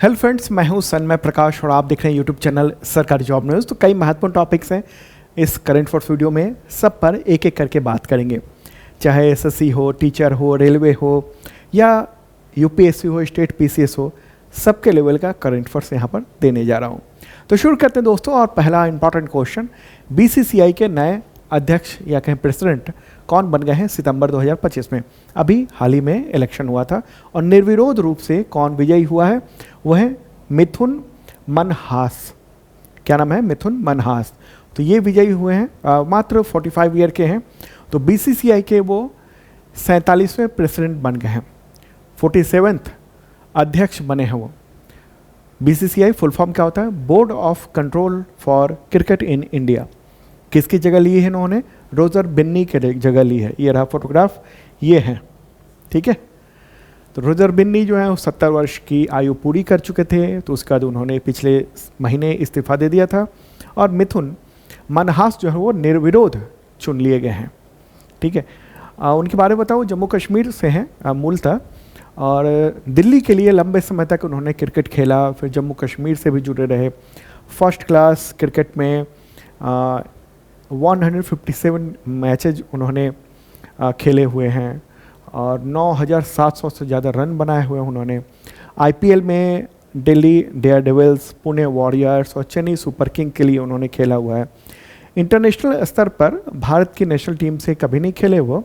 Hello friends, मैं हूं सन्मय प्रकाश और आप देख रहे हैं यूट्यूब चैनल सरकारी जॉब न्यूज़। तो कई महत्वपूर्ण टॉपिक्स हैं इस करंट अफेयर्स वीडियो में, सब पर एक एक करके बात करेंगे। चाहे एसएससी हो, टीचर हो, रेलवे हो या यूपीएससी हो, स्टेट पीसीएस हो, सबके लेवल का करंट अफेयर्स यहाँ पर देने जा रहा हूँ। तो शुरू करते हैं दोस्तों। और पहला इंपॉर्टेंट क्वेश्चन, बीसीसीआई के नए अध्यक्ष या कहें प्रेसिडेंट कौन बन गए हैं सितंबर 2025 में। अभी हाल ही में इलेक्शन हुआ था और निर्विरोध रूप से कौन विजयी हुआ है, वह है मिथुन मनहास। क्या नाम है? मिथुन मनहास। तो ये विजयी हुए हैं, मात्र 45 ईयर के हैं। तो बीसीसीआई के वो 47वें प्रेसिडेंट बन गए हैं, 47th अध्यक्ष बने हैं वो। बीसीसीआई फुल फॉर्म क्या होता है? Board of control for cricket in India. किसकी जगह ली है इन्होंने? रोजर बिन्नी के जगह ली है। ये रहा फोटोग्राफ, ये है, ठीक है। तो रोजर बिन्नी जो है वो 70 वर्ष की आयु पूरी कर चुके थे, तो उसके बाद उन्होंने पिछले महीने इस्तीफा दे दिया था। और मिथुन मनहास जो है वो निर्विरोध चुन लिए गए हैं, ठीक है। उनके बारे में बताऊँ, जम्मू कश्मीर से हैं मूलतः, और दिल्ली के लिए लंबे समय तक उन्होंने क्रिकेट खेला, फिर जम्मू कश्मीर से भी जुड़े रहे। फर्स्ट क्लास क्रिकेट में 157 मैचेज उन्होंने खेले हुए हैं और 9,700 से ज़्यादा रन बनाए हुए हैं उन्होंने। आईपीएल में दिल्ली डेयरडेविल्स, पुणे वॉरियर्स और चेन्नई सुपर किंग के लिए उन्होंने खेला हुआ है। इंटरनेशनल स्तर पर भारत की नेशनल टीम से कभी नहीं खेले वो,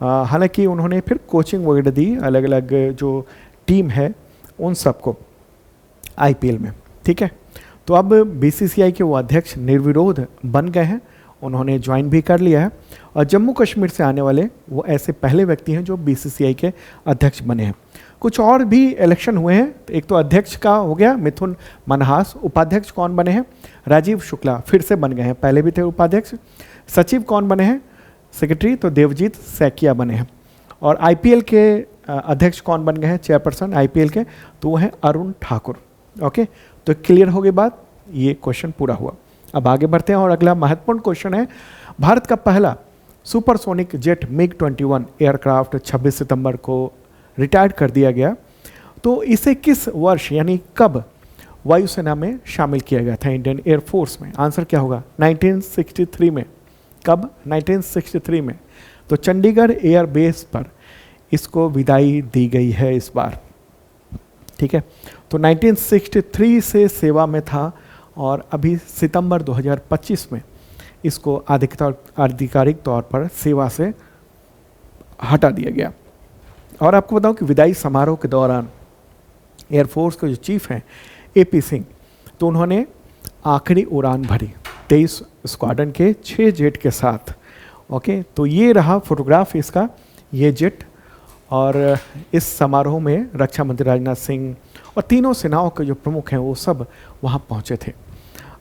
हालांकि उन्होंने फिर कोचिंग वगैरह दी अलग अलग जो टीम है उन सबको आईपीएल में, ठीक है। तो अब बीसीसीआई के वो अध्यक्ष निर्विरोध बन गए हैं, उन्होंने ज्वाइन भी कर लिया है। और जम्मू कश्मीर से आने वाले वो ऐसे पहले व्यक्ति हैं जो बीसीसीआई के अध्यक्ष बने हैं। कुछ और भी इलेक्शन हुए हैं। एक तो अध्यक्ष का हो गया मिथुन मनहास। उपाध्यक्ष कौन बने हैं? राजीव शुक्ला फिर से बन गए हैं, पहले भी थे उपाध्यक्ष। सचिव कौन बने हैं? सेक्रेटरी तो देवजीत सैकिया बने हैं। और आईपीएल के अध्यक्ष कौन बन गए हैं? चेयरपर्सन आईपीएल के, तो वो हैं अरुण ठाकुर। ओके, तो क्लियर हो गई बात, ये क्वेश्चन पूरा हुआ। अब आगे बढ़ते हैं और अगला महत्वपूर्ण क्वेश्चन है, भारत का पहला सुपरसोनिक जेट मिग-21 एयरक्राफ्ट 26 सितंबर को रिटायर्ड कर दिया गया। तो इसे किस वर्ष यानी कब वायुसेना में शामिल किया गया था, इंडियन एयरफोर्स में? आंसर क्या होगा? 1963 में। कब? 1963 में। तो चंडीगढ़ एयरबेस पर इसको विदाई दी गई है इस बार, ठीक है। तो 1963 से सेवा में था और अभी सितंबर 2025 में इसको आधिकारिक तौर पर सेवा से हटा दिया गया। और आपको बताऊं कि विदाई समारोह के दौरान एयरफोर्स के जो चीफ हैं एपी सिंह, तो उन्होंने आखिरी उड़ान भरी 23 स्क्वाड्रन के 6 जेट के साथ। ओके, तो ये रहा फोटोग्राफ इसका, ये जेट। और इस समारोह में रक्षा मंत्री राजनाथ सिंह और तीनों सेनाओं के जो प्रमुख हैं वो सब वहाँ पहुँचे थे।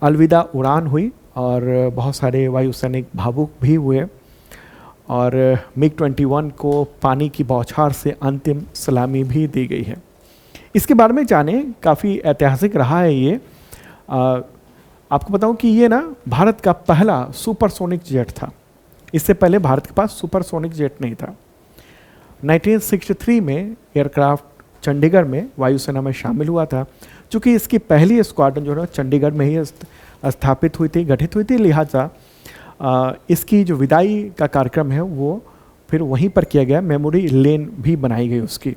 अलविदा उड़ान हुई और बहुत सारे वायुसैनिक भावुक भी हुए। और मिग-21 को पानी की बौछार से अंतिम सलामी भी दी गई है। इसके बारे में जाने, काफ़ी ऐतिहासिक रहा है ये। आपको बताऊं कि ये ना भारत का पहला सुपरसोनिक जेट था। इससे पहले भारत के पास सुपरसोनिक जेट नहीं था। 1963 में एयरक्राफ्ट चंडीगढ़ में वायुसेना में शामिल हुआ था। चूँकि इसकी पहली स्क्वाड्रन जो है चंडीगढ़ में ही स्थापित हुई थी, गठित हुई थी, लिहाजा इसकी जो विदाई का कार्यक्रम है वो फिर वहीं पर किया गया। मेमोरी लेन भी बनाई गई उसकी।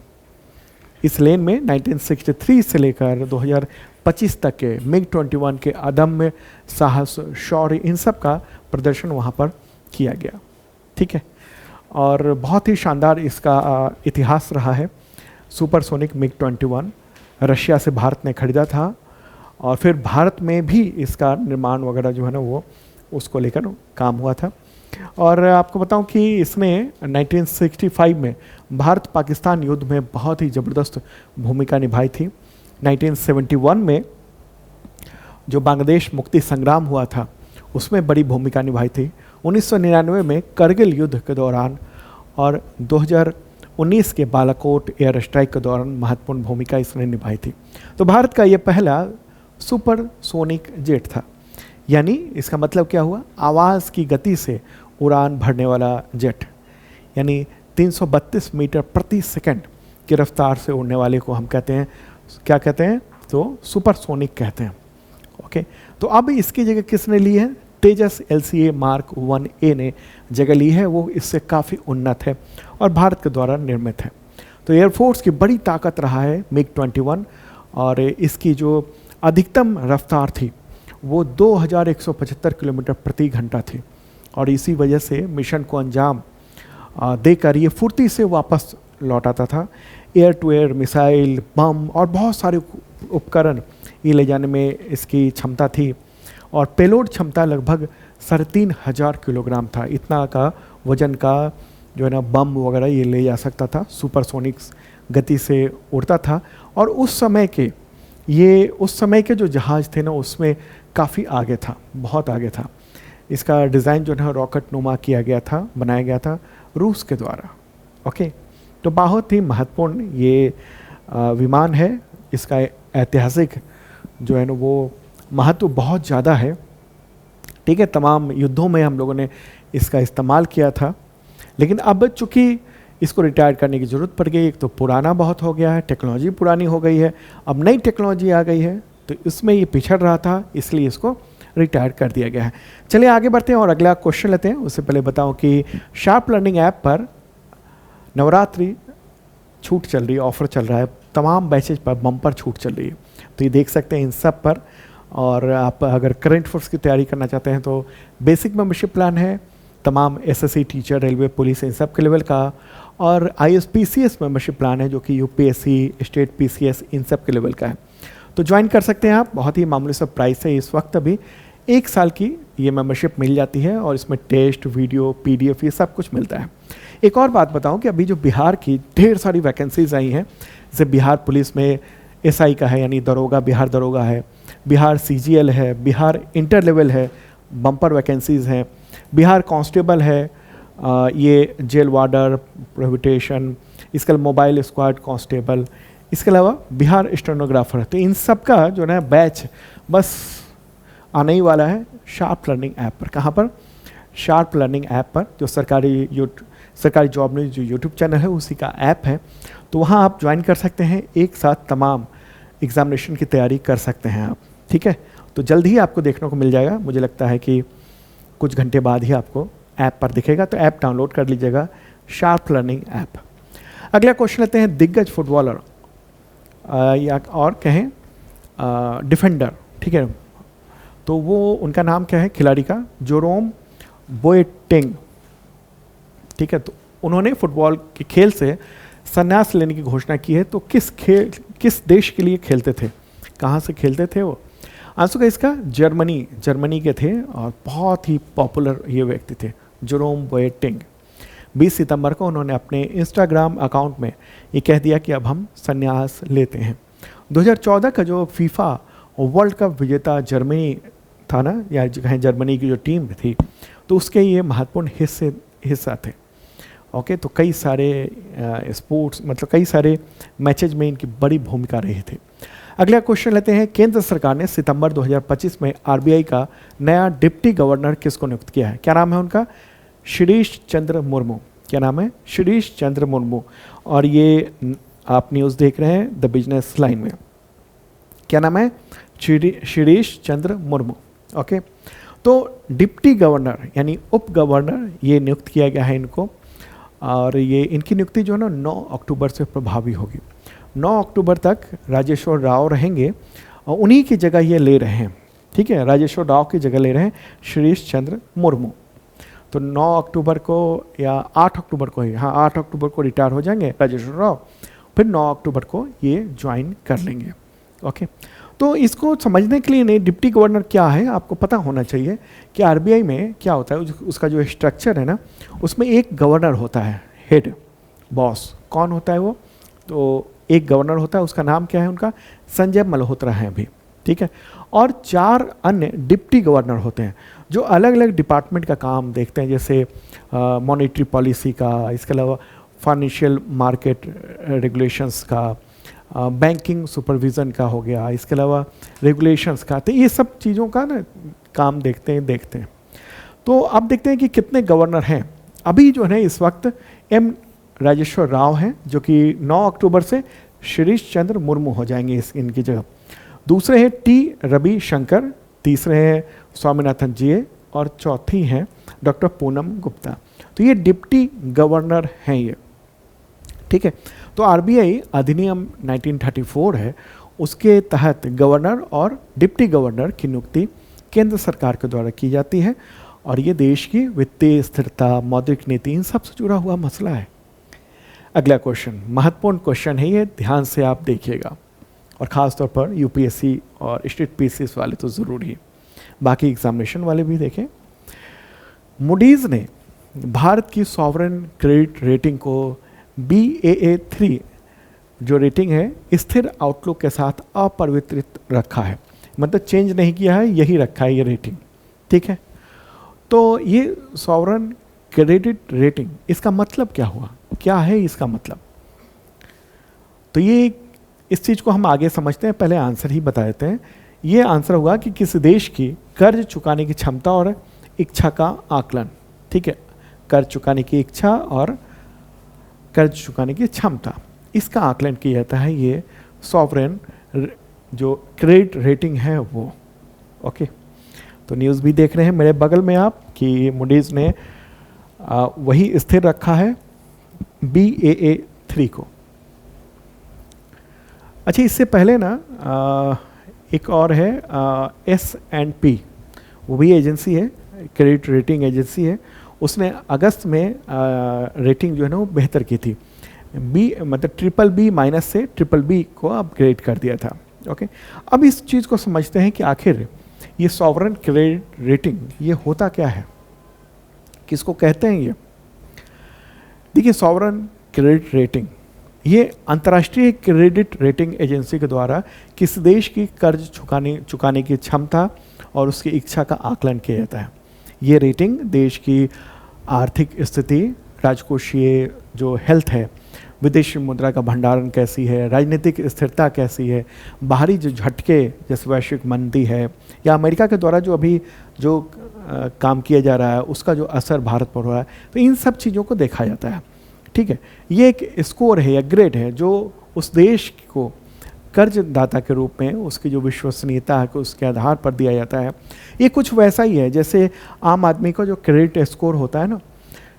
इस लेन में 1963 से लेकर 2025 तक के मिग-21 के अदम्य साहस, शौर्य, इन सब का प्रदर्शन वहाँ पर किया गया, ठीक है। और बहुत ही शानदार इसका इतिहास रहा है। सुपरसोनिक मिग-21 रशिया से भारत ने खरीदा था और फिर भारत में भी इसका निर्माण वगैरह जो है ना वो उसको लेकर काम हुआ था। और आपको बताऊं कि इसने 1965 में भारत पाकिस्तान युद्ध में बहुत ही ज़बरदस्त भूमिका निभाई थी। 1971 में जो बांग्लादेश मुक्ति संग्राम हुआ था उसमें बड़ी भूमिका निभाई थी। 1999 में करगिल युद्ध के दौरान और 2019 के बालाकोट एयर स्ट्राइक के दौरान महत्वपूर्ण भूमिका इसने निभाई थी। तो भारत का ये पहला सुपरसोनिक जेट था। यानी इसका मतलब क्या हुआ? आवाज़ की गति से उड़ान भरने वाला जेट, यानी 332 मीटर प्रति सेकंड की रफ्तार से उड़ने वाले को हम कहते हैं, क्या कहते हैं? तो सुपरसोनिक कहते हैं। ओके, तो अब इसकी जगह किसने ली है? तेजस LCA Mark 1A ने जगह ली है। वो इससे काफ़ी उन्नत है और भारत के द्वारा निर्मित है। तो एयरफोर्स की बड़ी ताकत रहा है MiG-21 और इसकी जो अधिकतम रफ्तार थी वो 2175 किलोमीटर प्रति घंटा थी और इसी वजह से मिशन को अंजाम देकर ये फुर्ती से वापस लौट आता था। एयर टू एयर मिसाइल, बम और बहुत सारे उपकरण ये ले जाने में इसकी क्षमता थी और पेलोड क्षमता लगभग 3500 किलोग्राम था। इतना का वजन का जो है ना बम वगैरह ये ले जा सकता था। सुपरसोनिक्स गति से उड़ता था और उस समय के जो जहाज़ थे ना उसमें काफ़ी आगे था, बहुत आगे था। इसका डिज़ाइन जो है रॉकेट नुमा किया गया था, बनाया गया था रूस के द्वारा। ओके, तो बहुत ही महत्वपूर्ण ये विमान है। इसका ऐतिहासिक जो है ना वो महत्व बहुत ज़्यादा है। ठीक है, तमाम युद्धों में हम लोगों ने इसका इस्तेमाल किया था, लेकिन अब चूँकि इसको रिटायर करने की ज़रूरत पड़ गई। एक तो पुराना बहुत हो गया है, टेक्नोलॉजी पुरानी हो गई है, अब नई टेक्नोलॉजी आ गई है, तो इसमें ये पिछड़ रहा था, इसलिए इसको रिटायर कर दिया गया है। चलिए आगे बढ़ते हैं और अगला क्वेश्चन लेते हैं। उससे पहले बताऊं कि शार्प लर्निंग ऐप पर नवरात्रि छूट चल रही है, ऑफर चल रहा है, तमाम बैचेज पर बम्पर छूट चल रही है, तो ये देख सकते हैं इन सब पर। और आप अगर करंट फोर्स की तैयारी करना चाहते हैं तो बेसिक मेंबरशिप प्लान है, तमाम SSC, टीचर, रेलवे, पुलिस इन सब के लेवल का, और ISPCS मेंबरशिप प्लान है जो कि UPSC, स्टेट PCS इन सब के लेवल का है। तो ज्वाइन कर सकते हैं आप, बहुत ही मामूली सा प्राइस है। इस वक्त अभी 1 साल की ये मेंबरशिप मिल जाती है और इसमें टेस्ट, वीडियो, PDF ये सब कुछ मिलता है। एक और बात बताऊं कि अभी जो बिहार की ढेर सारी वैकेंसीज आई हैं, जैसे बिहार पुलिस में SI का है यानी दरोगा, बिहार दरोगा है, बिहार CGL है, बिहार इंटर लेवल है, बम्पर वैकेंसीज़ हैं, बिहार कांस्टेबल है, ये जेल वार्डर, प्रोहिबिटेशन, इसके अलावा मोबाइल स्क्वाड कांस्टेबल, इसके अलावा बिहार स्टेनोग्राफर है। तो इन सब का जो है बैच बस आने ही वाला है शार्प लर्निंग ऐप पर। कहाँ पर? शार्प लर्निंग ऐप पर, जो सरकारी जॉब न्यूज़ जो यूट्यूब चैनल है उसी का ऐप है। तो वहाँ आप ज्वाइन कर सकते हैं, एक साथ तमाम एग्जामिनेशन की तैयारी कर सकते हैं आप। ठीक है, तो जल्द ही आपको देखने को मिल जाएगा। मुझे लगता है कि कुछ घंटे बाद ही आपको ऐप पर दिखेगा, तो ऐप डाउनलोड कर लीजिएगा, शार्प लर्निंग ऐप। अगला क्वेश्चन लेते हैं, दिग्गज फुटबॉलर या और कहें डिफेंडर, ठीक है, तो वो उनका नाम क्या है खिलाड़ी का? जेरोम बोएटिंग। ठीक है, तो उन्होंने फुटबॉल के खेल से संन्यास लेने की घोषणा की है। तो किस देश के लिए खेलते थे, कहाँ से खेलते थे वो? आंसर का इसका जर्मनी के थे और बहुत ही पॉपुलर ये व्यक्ति थे, जेरोम बोएटिंग। 20 सितंबर को उन्होंने अपने इंस्टाग्राम अकाउंट में ये कह दिया कि अब हम संन्यास लेते हैं। 2014 का जो फीफा वर्ल्ड कप विजेता जर्मनी था ना, या कहें जर्मनी की जो टीम थी, तो उसके ये महत्वपूर्ण हिस्सा थे। ओके, तो कई सारे स्पोर्ट्स मतलब कई सारे मैचेज में इनकी बड़ी भूमिका रही थी। अगला क्वेश्चन लेते हैं, केंद्र सरकार ने सितंबर 2025 में RBI का नया डिप्टी गवर्नर किसको नियुक्त किया है? क्या नाम है उनका? शिरीष चंद्र मुर्मू। क्या नाम है? शिरीष चंद्र मुर्मू। और ये आप न्यूज़ देख रहे हैं द बिजनेस लाइन में। क्या नाम है? शिरीष चंद्र मुर्मू। ओके, तो डिप्टी गवर्नर यानी उप गवर्नर ये नियुक्त किया गया है इनको, और ये इनकी नियुक्ति जो है ना 9 अक्टूबर से प्रभावी होगी। 9 अक्टूबर तक राजेश्वर राव रहेंगे और उन्हीं की जगह ये ले रहे हैं। ठीक है, राजेश्वर राव की जगह ले रहे हैं शिरीष चंद्र मुर्मू। तो 9 अक्टूबर को या 8 अक्टूबर को ही, हाँ 8 अक्टूबर को रिटायर हो जाएंगे राजेश्वर राव, फिर 9 अक्टूबर को ये ज्वाइन कर लेंगे। ओके, तो इसको समझने के लिए नहीं, डिप्टी गवर्नर क्या है आपको पता होना चाहिए कि RBI में क्या होता है। उसका जो स्ट्रक्चर है ना, उसमें एक गवर्नर होता है, हेड बॉस। कौन होता है वो? तो एक गवर्नर होता है, उसका नाम क्या है उनका? संजय मल्होत्रा है अभी। ठीक है, और 4 अन्य डिप्टी गवर्नर होते हैं जो अलग अलग डिपार्टमेंट का काम देखते हैं, जैसे मॉनेटरी पॉलिसी का, इसके अलावा फाइनेंशियल मार्केट रेगुलेशंस का, बैंकिंग सुपरविज़न का हो गया, इसके अलावा रेगुलेशंस का। तो ये सब चीज़ों का ना काम देखते हैं। तो अब देखते हैं कि कितने गवर्नर हैं। अभी जो है इस वक्त M राजेश्वर राव हैं, जो कि 9 अक्टूबर से शिरीष चंद्र मुर्मू हो जाएंगे इनकी जगह। दूसरे हैं टी रविशंकर, तीसरे हैं स्वामीनाथन जी और चौथी हैं डॉक्टर पूनम गुप्ता। तो ये डिप्टी गवर्नर हैं ये, ठीक है। तो आरबीआई अधिनियम 1934 है, उसके तहत गवर्नर और डिप्टी गवर्नर की नियुक्ति केंद्र सरकार के द्वारा की जाती है और ये देश की वित्तीय स्थिरता, मौद्रिक नीति, इन सब से जुड़ा हुआ मसला है। अगला क्वेश्चन महत्वपूर्ण क्वेश्चन है, ये ध्यान से आप देखिएगा और ख़ास तौर पर यूपीएससी और स्टेट पीसीएस वाले तो ज़रूरी है, बाकी एग्जामिनेशन वाले भी देखें। मूडीज़ ने भारत की सॉवरेन क्रेडिट रेटिंग को Baa3 जो रेटिंग है स्थिर आउटलुक के साथ अपरिवर्तित रखा है, मतलब चेंज नहीं किया है, यही रखा है ये रेटिंग, ठीक है। तो ये सॉवरेन क्रेडिट रेटिंग, इसका मतलब क्या हुआ, क्या है इसका मतलब? तो ये इस चीज़ को हम आगे समझते हैं, पहले आंसर ही बता देते हैं। ये आंसर हुआ कि किसी देश की कर्ज चुकाने की क्षमता और इच्छा का आकलन, ठीक है। कर्ज चुकाने की इच्छा और कर्ज चुकाने की क्षमता, इसका आकलन किया जाता है ये सॉवरेन जो क्रेडिट रेटिंग है वो, ओके। तो न्यूज़ भी देख रहे हैं मेरे बगल में आप कि मूडीज़ ने वही स्थिर रखा है Baa3 को। अच्छा, इससे पहले ना एक और है S&P, वो भी एजेंसी है, क्रेडिट रेटिंग एजेंसी है, उसने अगस्त में रेटिंग जो है ना वो बेहतर की थी, मतलब BBB- से BBB को अपग्रेड कर दिया था, ओके। अब इस चीज़ को समझते हैं कि आखिर ये सॉवरेन क्रेडिट रेटिंग ये होता क्या है, किसको कहते हैं ये? देखिए, सॉवरेन क्रेडिट रेटिंग ये अंतर्राष्ट्रीय क्रेडिट रेटिंग एजेंसी के द्वारा किसी देश की कर्ज चुकाने की क्षमता और उसकी इच्छा का आकलन किया जाता है। ये रेटिंग देश की आर्थिक स्थिति, राजकोषीय जो हेल्थ है, विदेशी मुद्रा का भंडारण कैसी है, राजनीतिक स्थिरता कैसी है, बाहरी जो झटके जैसे वैश्विक मंदी है या अमेरिका के द्वारा जो अभी जो काम किया जा रहा है उसका जो असर भारत पर हो रहा है, तो इन सब चीज़ों को देखा जाता है, ठीक है। ये एक स्कोर है या ग्रेड है जो उस देश को कर्जदाता के रूप में उसकी जो विश्वसनीयता है कि उसके आधार पर दिया जाता है। ये कुछ वैसा ही है जैसे आम आदमी का जो क्रेडिट स्कोर होता है ना,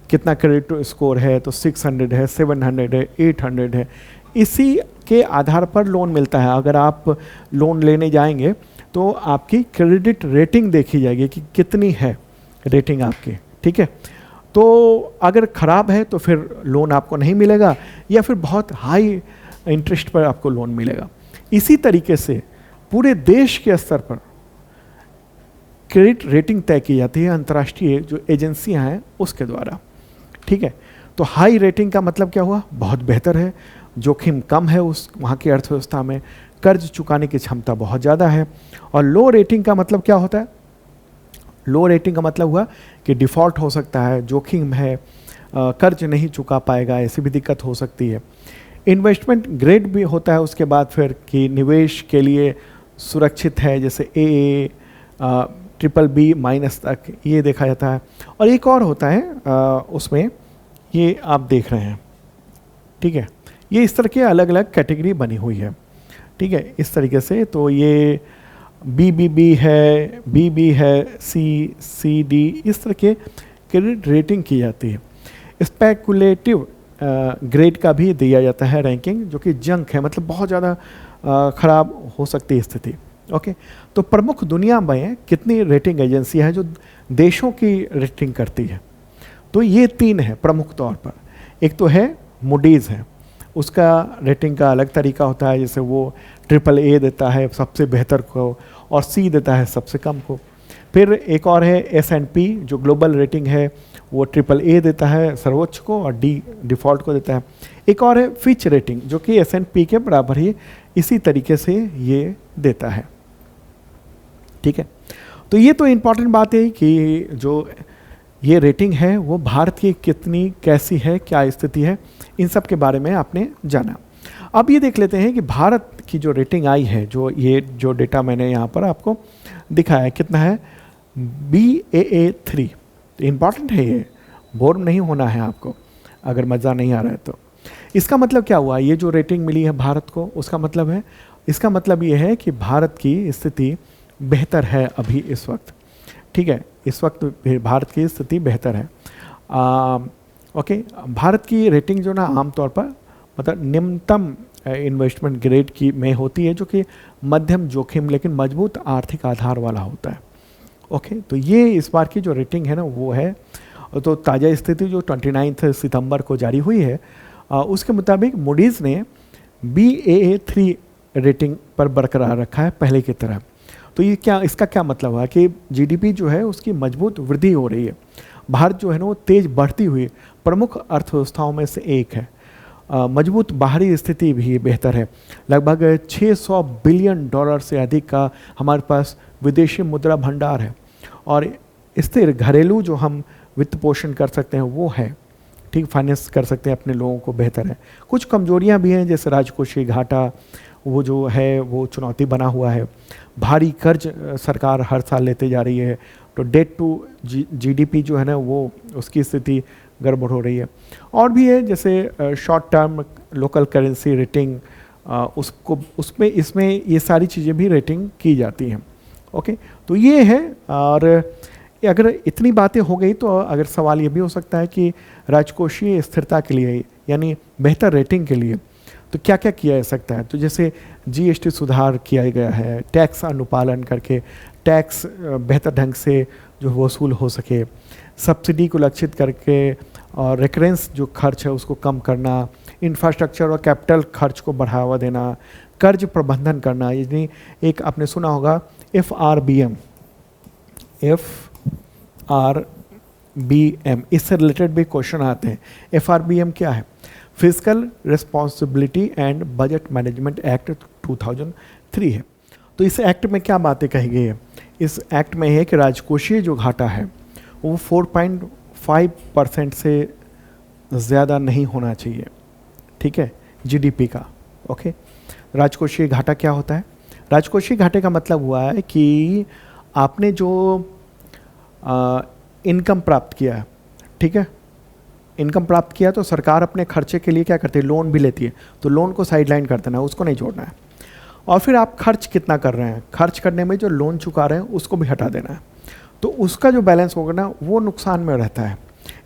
कितना क्रेडिट स्कोर है, तो 600 है, 700 है, 800 है, इसी के आधार पर लोन मिलता है। अगर आप लोन लेने जाएंगे तो आपकी क्रेडिट रेटिंग देखी जाएगी कि कितनी है रेटिंग आपकी, ठीक है। तो अगर ख़राब है तो फिर लोन आपको नहीं मिलेगा या फिर बहुत हाई इंटरेस्ट पर आपको लोन मिलेगा। इसी तरीके से पूरे देश के स्तर पर क्रेडिट रेटिंग तय की जाती है अंतर्राष्ट्रीय जो एजेंसियां हैं उसके द्वारा, ठीक है। तो हाई रेटिंग का मतलब क्या हुआ, बहुत बेहतर है, जोखिम कम है उस वहाँ की अर्थव्यवस्था में, कर्ज चुकाने की क्षमता बहुत ज़्यादा है। और लो रेटिंग का मतलब क्या होता है, लो रेटिंग का मतलब हुआ कि डिफ़ॉल्ट हो सकता है, जोखिम है, कर्ज नहीं चुका पाएगा, ऐसी भी दिक्कत हो सकती है। इन्वेस्टमेंट ग्रेड भी होता है उसके बाद फिर कि निवेश के लिए सुरक्षित है, जैसे AA BBB- तक ये देखा जाता है। और एक और होता है उसमें ये आप देख रहे हैं, ठीक है। ये इस तरह के अलग अलग कैटेगरी बनी हुई है, ठीक है, इस तरीके से। तो ये BBB है, BB है, CD, इस तरह के क्रेडिट रेटिंग की जाती है। स्पेकुलेटिव ग्रेड का भी दिया जाता है रैंकिंग, जो कि जंक है, मतलब बहुत ज़्यादा ख़राब हो सकती है स्थिति, ओके। तो प्रमुख दुनिया में कितनी रेटिंग एजेंसियां हैं जो देशों की रेटिंग करती है? तो ये 3 है प्रमुख तौर पर। एक तो है मूडीज़ है, उसका रेटिंग का अलग तरीका होता है, जैसे वो AAA देता है सबसे बेहतर को और C देता है सबसे कम को। फिर एक और है S&P जो ग्लोबल रेटिंग है, वो AAA देता है सर्वोच्च को और D डिफ़ॉल्ट को देता है। एक और है फिच रेटिंग जो कि S&P के बराबर ही इसी तरीके से ये देता है, ठीक है। तो ये तो इम्पॉर्टेंट बात है कि जो ये रेटिंग है वो भारत की कितनी कैसी है, क्या स्थिति है, इन सब के बारे में आपने जाना। अब ये देख लेते हैं कि भारत की जो रेटिंग आई है, जो ये जो डेटा मैंने यहाँ पर आपको दिखाया है, कितना है, Baa3। तो इम्पॉर्टेंट है, ये बोर नहीं होना है आपको अगर मज़ा नहीं आ रहा है तो। इसका मतलब क्या हुआ, ये जो रेटिंग मिली है भारत को, उसका मतलब है इसका मतलब ये है कि भारत की स्थिति बेहतर है अभी इस वक्त, ठीक है, इस वक्त भारत की स्थिति बेहतर है। ओके, भारत की रेटिंग जो ना आमतौर पर मतलब निम्नतम इन्वेस्टमेंट ग्रेड की में होती है, जो कि मध्यम जोखिम लेकिन मजबूत आर्थिक आधार वाला होता है। ओके, तो ये इस बार की जो रेटिंग है ना वो है। तो ताज़ा स्थिति जो 29 सितंबर को जारी हुई है, उसके मुताबिक मूडीज़ ने Baa3 रेटिंग पर बरकरार रखा है पहले की तरह। तो ये क्या, इसका क्या मतलब है कि जीडीपी जो है उसकी मजबूत वृद्धि हो रही है। भारत जो है ना वो तेज बढ़ती हुई प्रमुख अर्थव्यवस्थाओं में से एक है। मजबूत बाहरी स्थिति भी बेहतर है। लगभग $600 बिलियन से अधिक का हमारे पास विदेशी मुद्रा भंडार है और स्थिर घरेलू जो हम वित्त पोषण कर सकते हैं वो है, ठीक, फाइनेंस कर सकते हैं अपने लोगों को, बेहतर है। कुछ कमजोरियां भी हैं, जैसे राजकोषीय घाटा वो जो है वो चुनौती बना हुआ है। भारी कर्ज सरकार हर साल लेते जा रही है, तो डेट टू जीडीपी जो है ना वो उसकी स्थिति गड़बड़ हो रही है। और भी है जैसे short term local currency rating, उसको उसमें इसमें ये सारी चीज़ें भी रेटिंग की जाती हैं। ओके, तो ये है। और अगर इतनी बातें हो गई तो अगर सवाल ये भी हो सकता है कि राजकोषीय स्थिरता के लिए यानी बेहतर रेटिंग के लिए तो क्या क्या किया जा सकता है। तो जैसे जीएसटी सुधार किया गया है, टैक्स अनुपालन करके टैक्स बेहतर ढंग से जो वसूल हो सके, सब्सिडी को लक्षित करके और रेकरेंस जो खर्च है उसको कम करना, इंफ्रास्ट्रक्चर और कैपिटल खर्च को बढ़ावा देना, कर्ज प्रबंधन करना, यानी एक आपने सुना होगा FRBM, इससे रिलेटेड भी क्वेश्चन आते हैं। FRBM क्या है? Physical responsibility and budget management act 2003 है। तो इस एक्ट में क्या बातें कही गई है? इस एक्ट में है कि राजकोषीय जो घाटा है वो 4.5% से ज़्यादा नहीं होना चाहिए, ठीक है, जीडीपी का। ओके, राजकोषीय घाटा क्या होता है? राजकोषीय घाटे का मतलब हुआ है कि आपने जो इनकम प्राप्त किया है, ठीक है, इनकम प्राप्त किया तो सरकार अपने खर्चे के लिए क्या करती है? लोन भी लेती है, तो लोन को साइडलाइन कर देना है, उसको नहीं जोड़ना है। और फिर आप खर्च कितना कर रहे हैं, खर्च करने में जो लोन चुका रहे हैं उसको भी हटा देना है, तो उसका जो बैलेंस होगा ना वो नुकसान में रहता है।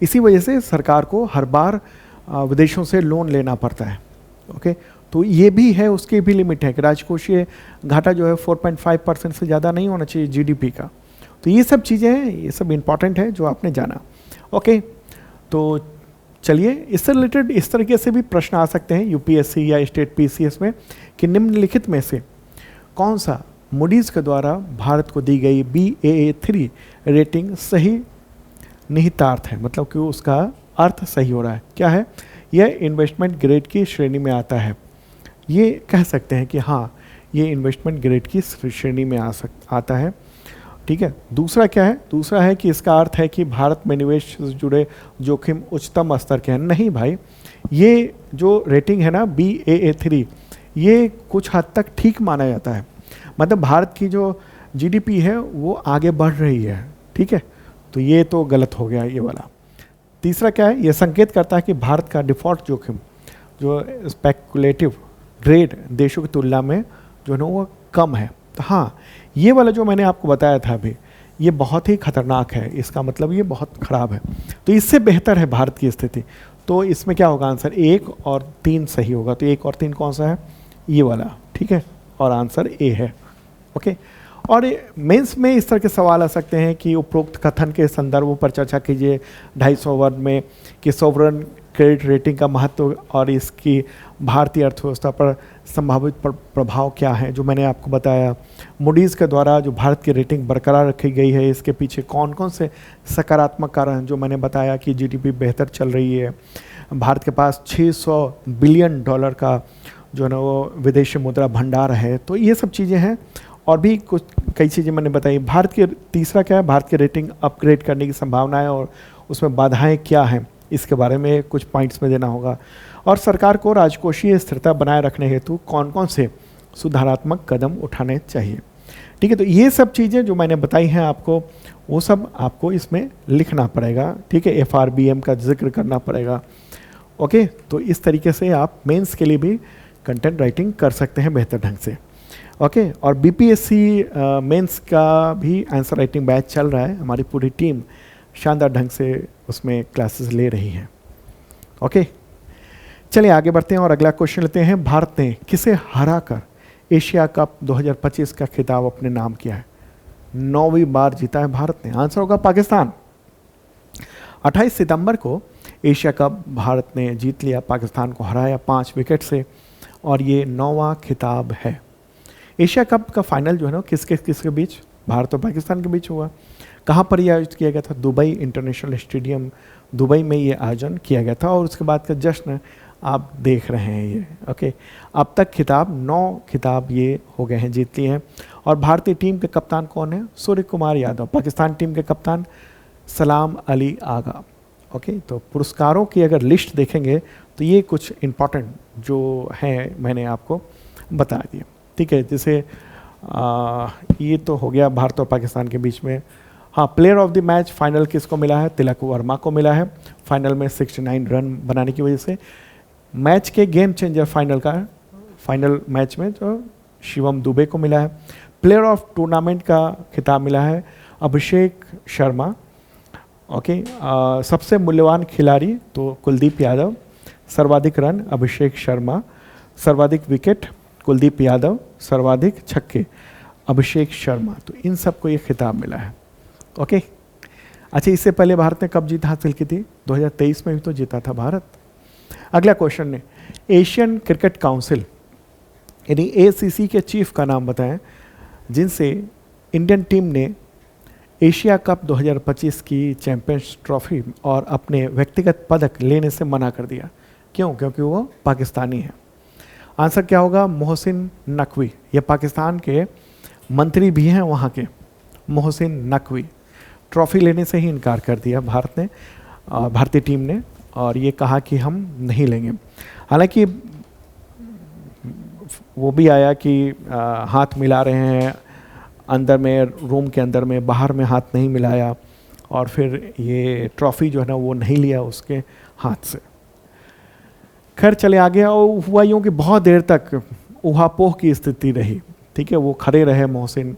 इसी वजह से सरकार को हर बार विदेशों से लोन लेना पड़ता है। ओके, तो ये भी है, उसकी भी लिमिट है कि राजकोषीय घाटा जो है 4.5% से ज़्यादा नहीं होना चाहिए जीडीपी का। तो ये सब चीज़ें हैं, ये सब इम्पॉर्टेंट है जो आपने जाना। ओके, तो चलिए, इससे रिलेटेड इस तरीके से भी प्रश्न आ सकते हैं यूपीएससी या स्टेट पीसीएस में कि निम्नलिखित में से कौन सा मूडीज़ के द्वारा भारत को दी गई Baa3 रेटिंग सही निहितार्थ है, मतलब कि उसका अर्थ सही हो रहा है। क्या है? यह इन्वेस्टमेंट ग्रेड की श्रेणी में आता है। ये कह सकते हैं कि हाँ, ये इन्वेस्टमेंट ग्रेड की श्रेणी में आता है, ठीक है। दूसरा क्या है? दूसरा है कि इसका अर्थ है कि भारत में निवेश से जुड़े जोखिम उच्चतम स्तर के हैं। नहीं भाई, ये जो रेटिंग है ना Baa3, ये कुछ हद तक ठीक माना जाता है, मतलब भारत की जो जीडीपी है वो आगे बढ़ रही है, ठीक है। तो ये तो गलत हो गया ये वाला। तीसरा क्या है? ये संकेत करता है कि भारत का डिफ़ॉल्ट जोखिम जो स्पेकुलेटिव ग्रेड देशों की तुलना में जो है ना वो कम है। तो हाँ, ये वाला जो मैंने आपको बताया था अभी, ये बहुत ही खतरनाक है, इसका मतलब ये बहुत ख़राब है। तो इससे बेहतर है भारत की स्थिति। तो इसमें क्या होगा? आंसर 1 और 3 सही होगा। तो 1 और 3 कौन सा है? ये वाला, ठीक है, और आंसर ए है। ओके, और मेंस में इस तरह के सवाल आ सकते हैं कि उपरोक्त कथन के संदर्भों पर चर्चा कीजिए 250 वर्ड में कि सॉवरेन क्रेडिट रेटिंग का महत्व और इसकी भारतीय अर्थव्यवस्था पर संभावित प्रभाव क्या है, जो मैंने आपको बताया। मूडीज़ के द्वारा जो भारत की रेटिंग बरकरार रखी गई है, इसके पीछे कौन कौन से सकारात्मक कारण हैं, जो मैंने बताया कि जीडीपी बेहतर चल रही है, भारत के पास $600 बिलियन का जो है ना वो विदेशी मुद्रा भंडार है। तो ये सब चीज़ें हैं, और भी कुछ कई चीज़ें मैंने बताई। भारत के तीसरा क्या है? भारत की रेटिंग अपग्रेड करने की संभावनाएं और उसमें बाधाएं क्या हैं, इसके बारे में कुछ पॉइंट्स में देना होगा। और सरकार को राजकोषीय स्थिरता बनाए रखने हेतु कौन कौन से सुधारात्मक कदम उठाने चाहिए, ठीक है। तो ये सब चीज़ें जो मैंने बताई हैं आपको, वो सब आपको इसमें लिखना पड़ेगा, ठीक है। FRBM का जिक्र करना पड़ेगा। ओके, तो इस तरीके से आप मेंस के लिए भी कंटेंट राइटिंग कर सकते हैं बेहतर ढंग से। ओके, और बीपीएससी मेंस का भी आंसर राइटिंग बैच चल रहा है, हमारी पूरी टीम शानदार ढंग से उसमें क्लासेस ले रही है। ओके, चलिए आगे बढ़ते हैं और अगला क्वेश्चन लेते हैं। भारत ने किसे हराकर एशिया कप 2025 का खिताब अपने नाम किया है? 9वीं बार जीता है भारत ने। आंसर होगा पाकिस्तान। 28 सितंबर को एशिया कप भारत ने जीत लिया, पाकिस्तान को हराया 5 विकेट से, और ये 9वां खिताब है। एशिया कप का फाइनल जो है ना किसके बीच, भारत और पाकिस्तान के बीच हुआ। कहाँ पर यह आयोजित किया गया था? दुबई इंटरनेशनल स्टेडियम दुबई में ये आयोजन किया गया था, और उसके बाद का जश्न आप देख रहे हैं ये। ओके, अब तक खिताब 9 खिताब ये हो गए हैं, जीत लिए हैं। और भारतीय टीम के कप्तान कौन है? सूर्य कुमार यादव। पाकिस्तान टीम के कप्तान सलाम अली आगा। ओके, तो पुरस्कारों की अगर लिस्ट देखेंगे तो ये कुछ इम्पॉर्टेंट जो हैं मैंने आपको बता दिया। ठीक है, जैसे ये तो हो गया भारत और पाकिस्तान के बीच में। हाँ, player of the match final किसको मिला है? तिलक वर्मा को मिला है, फाइनल में 69 रन बनाने की वजह से। मैच के गेम चेंजर फाइनल मैच में जो शिवम दुबे को मिला है। प्लेयर ऑफ टूर्नामेंट का खिताब मिला है अभिषेक शर्मा। ओके, सबसे मूल्यवान खिलाड़ी तो कुलदीप यादव, सर्वाधिक रन अभिषेक शर्मा, सर्वाधिक विकेट कुलदीप यादव, सर्वाधिक छक्के अभिषेक शर्मा। तो इन सबको ये खिताब मिला है। ओके, अच्छा, इससे पहले भारत ने कब जीत हासिल की थी? 2023 में भी तो जीता था भारत। अगला क्वेश्चन ने एशियन क्रिकेट काउंसिल यानी एसीसी के चीफ का नाम बताएं जिनसे इंडियन टीम ने एशिया कप 2025 की चैंपियंस ट्रॉफी और अपने व्यक्तिगत पदक लेने से मना कर दिया। क्यों? क्योंकि वो पाकिस्तानी है। आंसर क्या होगा? मोहसिन नकवी। ये पाकिस्तान के मंत्री भी हैं वहाँ के। मोहसिन नकवी ट्रॉफी लेने से ही इनकार कर दिया भारत ने, भारतीय टीम ने, और ये कहा कि हम नहीं लेंगे। हालांकि वो भी आया कि हाथ मिला रहे हैं अंदर में, रूम के अंदर में, बाहर में हाथ नहीं मिलाया, और फिर ये ट्रॉफी जो है ना वो नहीं लिया उसके हाथ से। खैर चले आगे, और हुआ यूँ कि बहुत देर तक उहापोह की स्थिति रही। ठीक है, वो खड़े रहे मोहसिन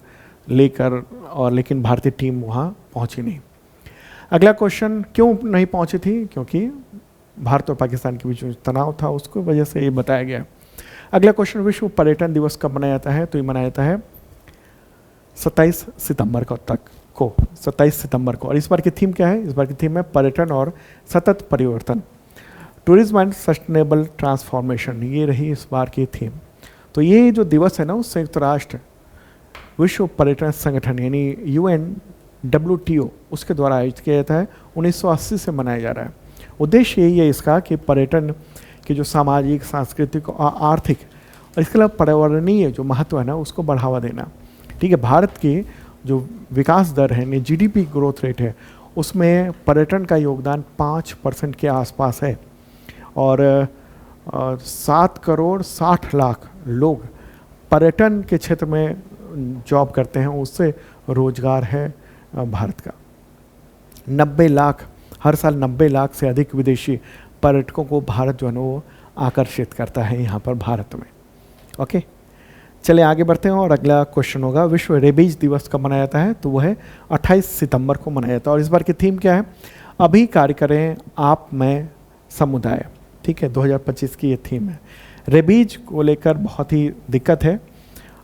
लेकर, और लेकिन भारतीय टीम वहाँ पहुँची नहीं। अगला क्वेश्चन, क्यों नहीं पहुँची थी? क्योंकि भारत और पाकिस्तान के बीच में तनाव था, उसको वजह से ये बताया गया। अगला क्वेश्चन, विश्व पर्यटन दिवस कब मनाया जाता है? तो ये मनाया जाता है 27 सितंबर को 27 सितंबर को। और इस बार की थीम क्या है? इस बार की थीम है पर्यटन और सतत परिवर्तन, टूरिज्म एंड सस्टेनेबल ट्रांसफॉर्मेशन। ये रही इस बार की थीम। तो ये जो दिवस है ना, संयुक्त राष्ट्र विश्व पर्यटन संगठन यानी UNWTO उसके द्वारा आयोजित किया जाता है। 1980 से मनाया जा रहा है। उद्देश्य यही है इसका कि पर्यटन की जो सामाजिक, सांस्कृतिक और आर्थिक और इसके अलावा पर्यावरणीय जो महत्व है ना उसको बढ़ावा देना। ठीक है, भारत की जो विकास दर है यानी GDP ग्रोथ रेट है उसमें पर्यटन का योगदान 5% के आसपास है, और 7 करोड़ 60 लाख लोग पर्यटन के क्षेत्र में जॉब करते हैं, उससे रोजगार है भारत का। 90 लाख हर साल 90 लाख से अधिक विदेशी पर्यटकों को भारत जो है ना वो आकर्षित करता है यहाँ पर भारत में। ओके, चले आगे बढ़ते हैं और अगला क्वेश्चन होगा, विश्व रेबीज दिवस कब मनाया जाता है? तो वो है 28 सितंबर को मनाया जाता है। और इस बार की थीम क्या है? अभी कार्य करें आप मैं समुदाय। ठीक है, 2025 की ये थीम है। रेबीज को लेकर बहुत ही दिक्कत है,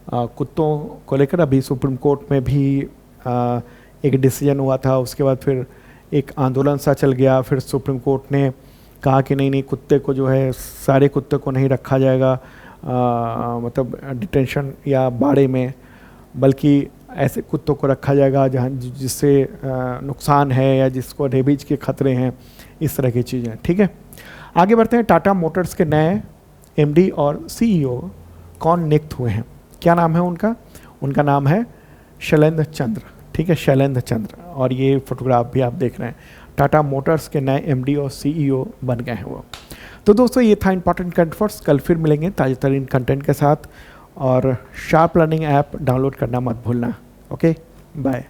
कुत्तों को लेकर। अभी सुप्रीम कोर्ट में भी एक डिसीजन हुआ था, उसके बाद फिर एक आंदोलन सा चल गया। फिर सुप्रीम कोर्ट ने कहा कि नहीं कुत्ते को जो है, सारे कुत्ते को नहीं रखा जाएगा मतलब डिटेंशन या बाड़े में, बल्कि ऐसे कुत्तों को रखा जाएगा जहाँ जिससे नुकसान है या जिसको रेबीज के खतरे हैं, इस तरह की चीज़ें। ठीक है, आगे बढ़ते हैं। टाटा मोटर्स के नए MD और CEO कौन नियुक्त हुए हैं? क्या नाम है उनका? उनका नाम है शैलेंद्र चंद्र। ठीक है, शैलेंद्र चंद्र, और ये फोटोग्राफ भी आप देख रहे हैं। टाटा मोटर्स के नए MD और CEO बन गए हैं वो। तो दोस्तों ये था इंपॉर्टेंट करंट अफेयर्स। कल फिर मिलेंगे ताज़ा तरीन कंटेंट के साथ, और शार्प लर्निंग ऐप डाउनलोड करना मत भूलना। Okay, bye.